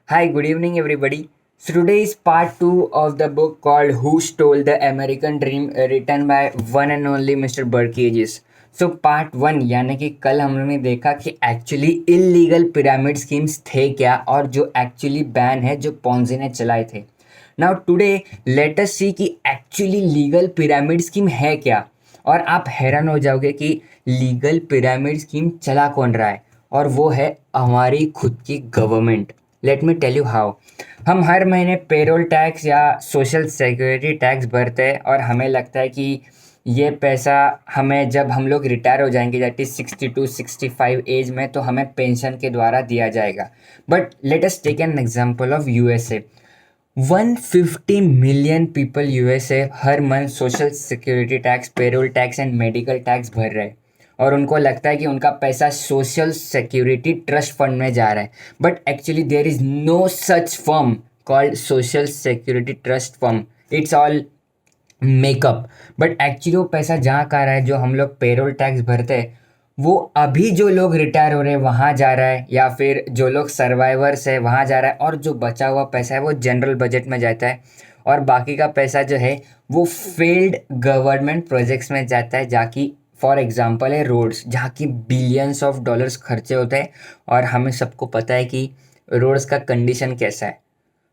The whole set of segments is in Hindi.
Hi, good evening, everybody. So, today is part 2 of the book called Who Stole the American Dream, written by one and only Mr. Burkages. So part 1 यानी कि कल हम लोगों ने देखा कि एक्चुअली इलीगल पिरामिड स्कीम्स थे क्या और जो एक्चुअली बैन है जो पॉन्जी ने चलाए थे. नाउ टुडे लेट अस सी कि एक्चुअली लीगल पिरामिड स्कीम है क्या. और आप हैरान हो जाओगे कि लीगल पिरामिड स्कीम चला कौन रहा है, और वो है हमारी खुद की government. Let me tell you how. हम हर महीने पेरोल टैक्स या सोशल सिक्योरिटी टैक्स भरते हैं और हमें लगता है कि ये पैसा हमें जब हम लोग रिटायर हो जाएंगे दैट इज 60 to 65 एज में तो हमें पेंशन के द्वारा दिया जाएगा. But let us take an example of USA. 150 million people USA हर month social security tax, payroll tax and medical tax भर रहे हैं और उनको लगता है कि उनका पैसा सोशल सिक्योरिटी ट्रस्ट फंड में जा रहा है. But actually there is no such firm called social security trust firm. It's all makeup. But actually वो पैसा जहाँ का आ रहा है, जो हम लोग पेरोल टैक्स भरते हैं, वो अभी जो लोग रिटायर हो रहे हैं वहाँ जा रहा है, या फिर जो लोग सर्वाइवर्स है वहाँ जा रहा है, और जो बचा हुआ पैसा है वो जनरल बजट में जाता है. और बाकी का पैसा जो है वो फेल्ड गवर्नमेंट प्रोजेक्ट्स में जाता है, जाकि फॉर एग्जांपल है रोड्स, जहाँ की बिलियंस ऑफ डॉलर्स खर्चे होते हैं और हमें सबको पता है कि रोड्स का कंडीशन कैसा है.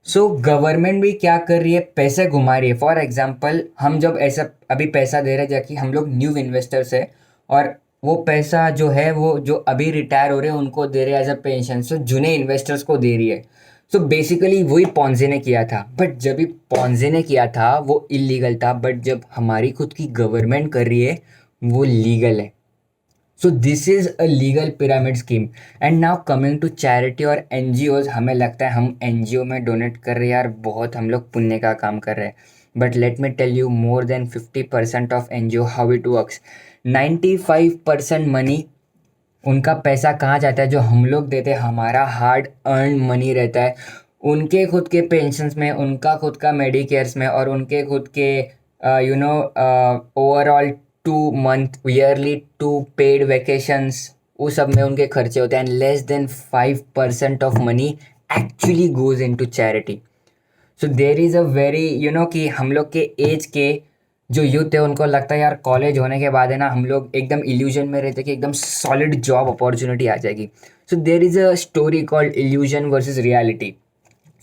सो गवर्नमेंट भी क्या कर रही है, पैसे घुमा रही है. फॉर एग्जांपल हम जब ऐसा अभी पैसा दे रहे हैं, जबकि हम लोग न्यू इन्वेस्टर्स है और वो पैसा जो है वो जो अभी रिटायर हो रहे हैं उनको दे रहे हैं एज अ पेंशन. सो जुने इन्वेस्टर्स को दे रही है. सो बेसिकली वही पॉन्जे ने किया था. बट जब भी पॉन्जे ने किया था वो इलीगल था, बट जब हमारी खुद की गवर्नमेंट कर रही है वो लीगल है. So this is a legal pyramid scheme. And now coming to charity और एनजीओज, हमें लगता है हम एनजीओ में डोनेट कर रहे हैं यार, बहुत हम लोग पुण्य का काम कर रहे हैं. But let me tell you, more than 50% of NGO how it works. 95% money, उनका पैसा कहाँ जाता है, जो हम लोग देते हैं, हमारा हार्ड अर्न मनी रहता है उनके खुद के पेंशन्स में, उनका खुद का मेडिकेयर्स में, और उनके खुद के overall 2 month yearly 2 paid vacations, वो सब में उनके खर्चे होते हैं. And less than 5% of money actually goes in to charity. So there is a very कि हम लोग के एज के जो यूथ है उनको लगता है यार कॉलेज होने के बाद है ना हम लोग एकदम इल्यूजन में रहते कि एकदम सॉलिड जॉब अपॉर्चुनिटी आ जाएगी. So there is a story called illusion versus reality.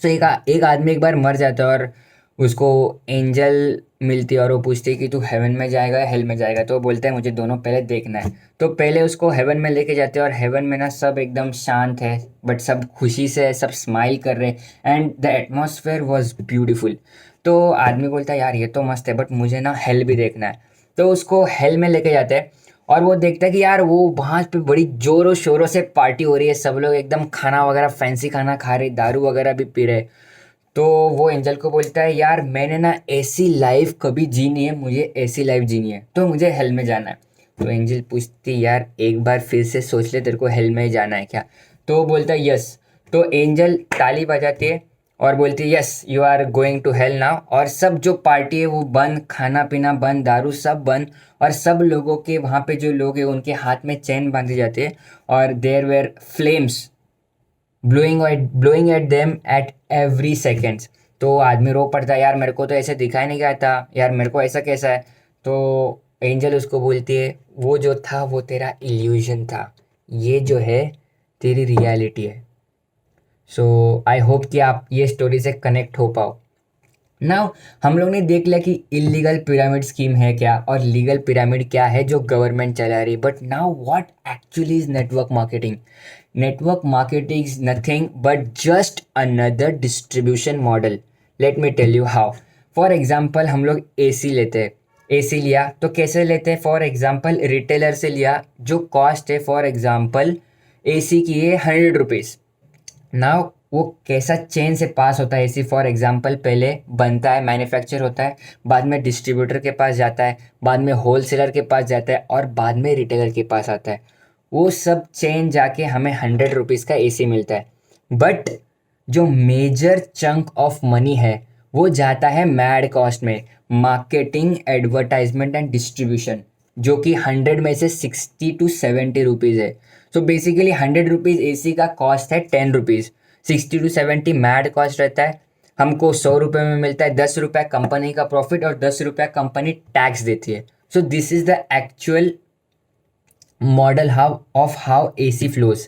So एक आदमी एक बार मर जाता है और उसको एंजल मिलती है और वो पूछती है कि तू हेवन में जाएगा या हेल में जाएगा. तो वो बोलता है मुझे दोनों पहले देखना है. तो पहले उसको हेवन में लेके जाते हैं और हेवन में ना सब एकदम शांत है, बट सब खुशी से है, सब स्माइल कर रहे हैं and the atmosphere was beautiful. तो आदमी बोलता है यार ये तो मस्त है, बट मुझे ना हेल भी देखना है. तो उसको हेल में लेके जाते हैं और वो देखता है कि यार वो वहाँ पे बड़ी जोरों शोरों से पार्टी हो रही है, सब लोग एकदम खाना वगैरह फैंसी खाना खा रहे, दारू वगैरह भी पी रहे. तो वो एंजल को बोलता है यार मैंने ना ऐसी लाइफ कभी जीनी है, मुझे ऐसी लाइफ जीनी है, तो मुझे हेल में जाना है. तो एंजल पूछती यार एक बार फिर से सोच ले, तेरे को हेल में जाना है क्या. तो वो बोलता है यस. तो एंजल ताली बजाती है और बोलती है yes you are going to hell now. और सब जो पार्टी है वो बंद, खाना पीना बंद, दारू सब बंद, और सब लोगों के वहाँ पे जो लोग हैं उनके हाथ में चैन बांधी जाती है और there were flames blowing at them at every seconds. तो आदमी रो पड़ता है यार मेरे को तो ऐसे दिखाई नहीं गया था यार, मेरे को ऐसा कैसा है. तो एंजल उसको बोलती है वो जो था वो तेरा इल्यूजन था, ये जो है तेरी रियलिटी है. सो आई होप कि आप ये स्टोरी से कनेक्ट हो पाओ. नाउ हम लोग ने देख लिया कि इलीगल पिरामिड स्कीम है क्या और लीगल पिरामिड क्या है जो गवर्नमेंट चला रही. But now what actually is network marketing. Network marketing is nothing but just another distribution model. Let me tell you how. For example हम लोग एसी लेते हैं. एसी लिया तो कैसे लेते हैं, फॉर एग्जाम्पल रिटेलर से लिया, जो कॉस्ट है फॉर एग्जाम्पल एसी की है 100 रुपीज़. नाउ वो कैसा चेन से पास होता है एसी, फॉर एग्जांपल पहले बनता है, मैन्युफैक्चर होता है, बाद में डिस्ट्रीब्यूटर के पास जाता है, बाद में होलसेलर के पास जाता है और बाद में रिटेलर के पास आता है. वो सब चेन जाके हमें 100 रुपीज़ का एसी मिलता है. बट जो मेजर चंक ऑफ मनी है वो जाता है मैड कॉस्ट में, मार्केटिंग, एडवर्टाइजमेंट एंड डिस्ट्रीब्यूशन, जो कि 100 में से 60 to 70 रुपीज़ है. सो बेसिकली 100 रुपीज़ एसी का कॉस्ट है 10 रुपीज़. 60 to 70 मैड कॉस्ट रहता है, हमको 100 रुपये में मिलता है 10 रुपये कंपनी का प्रॉफिट और 10 रुपये कंपनी टैक्स देती है. So this is the actual model how AC flows.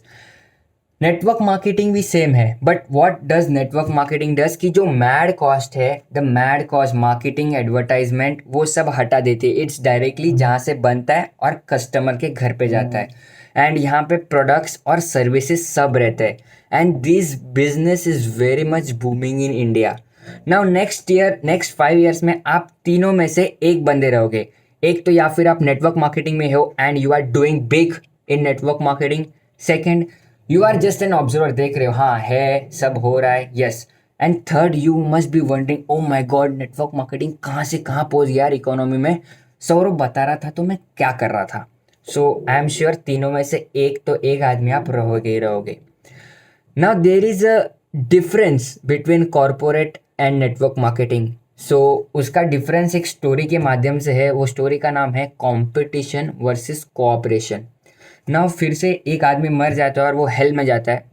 Network marketing भी सेम है, but what does network marketing does कि जो मैड कॉस्ट है, the mad cost marketing advertisement वो सब हटा देती है. इट्स डायरेक्टली जहाँ से बनता है और कस्टमर के घर पे जाता है. एंड यहाँ पे प्रोडक्ट्स और सर्विसेज सब रहते हैं. And this business is very much booming in India. Now next 5 years में आप तीनों में से एक बंदे रहोगे. एक तो या फिर आप नेटवर्क मार्केटिंग में हो and you are doing big in network marketing. Second, you are just an observer, देख रहे हो हाँ है सब हो रहा है, yes. And third, you must be wondering oh my god network marketing कहाँ से कहाँ पहुँच गया यार इकोनॉमी में. सौरभ बता रहा था तो मैं क्या कर रहा था. सो आई एम श्योर तीनों में से एक तो एक आदमी आप रहोगे ही रहोगे. Now there is a difference between corporate and network marketing. So उसका डिफरेंस एक स्टोरी के माध्यम से है. वो स्टोरी का नाम है कॉम्पिटिशन वर्सेस कोऑपरेशन. नाउ फिर से एक आदमी मर जाता है और वो हेल में जाता है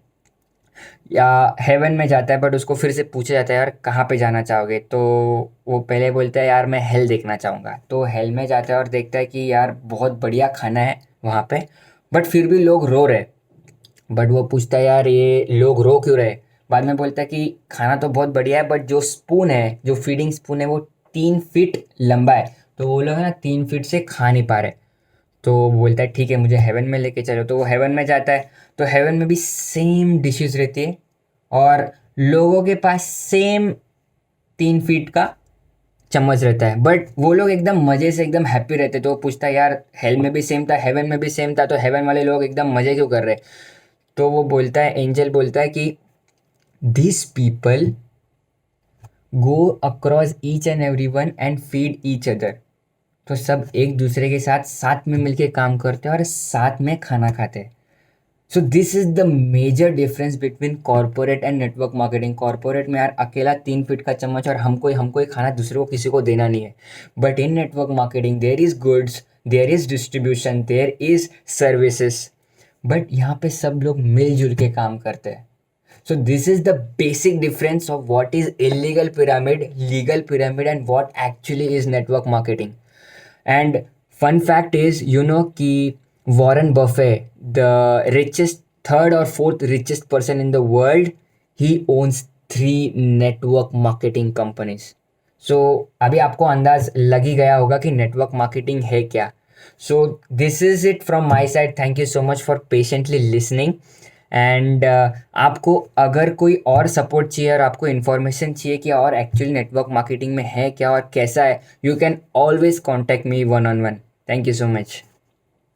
या हेवन में जाता है, बट उसको फिर से पूछा जाता है यार कहाँ पे जाना चाहोगे. तो वो पहले बोलता है यार मैं हेल देखना चाहूँगा. तो हेल में जाता है और देखता है कि यार बहुत बढ़िया खाना है वहाँ पे, बट फिर भी लोग रो रहे. बट वो पूछता है यार ये लोग रो क्यों रहे. बाद में बोलता है कि खाना तो बहुत बढ़िया है बट जो स्पून है, जो फीडिंग स्पून है वो 3 फीट लंबा है, तो वो लोग है ना 3 फीट से खा नहीं पा रहे. तो वो बोलता है ठीक है मुझे हेवन में लेके चलो. तो वो हेवन में जाता है. तो हेवन में भी सेम डिशेस रहती है और लोगों के पास सेम 3 फीट का चम्मच रहता है, बट वो लोग एकदम मज़े से एकदम हैप्पी रहते. तो वो पूछता है यार हेल में भी सेम था हेवन में भी सेम था, तो हेवन वाले लोग एकदम मज़े क्यों कर रहे. तो वो बोलता है, एंजल बोलता है कि these people go across each and everyone and feed each other. तो सब एक दूसरे के साथ में मिलके काम करते हैं और साथ में खाना खाते हैं. So this is the major difference between corporate and network marketing. Corporate में यार अकेला 3 फीट का चम्मच और हमको ही खाना दूसरे को किसी को देना नहीं है. But in network marketing there is goods, there is distribution, there is services, but यहाँ पे सब लोग मिलजुल के काम करते हैं. So this is the basic difference of what is illegal pyramid, legal pyramid and what actually is network marketing. And fun fact is, you know कि Warren Buffett, the richest, third or fourth richest person in the world, he owns 3 network marketing companies. So अभी आपको अंदाज लग ही गया होगा कि network marketing है क्या. So this is it from my side. Thank you so much for patiently listening. And आपको अगर कोई और सपोर्ट चाहिए और आपको इन्फॉर्मेशन चाहिए कि और एक्चुअली नेटवर्क मार्केटिंग में है क्या और कैसा है, you can always contact me 1-on-1. Thank you so much.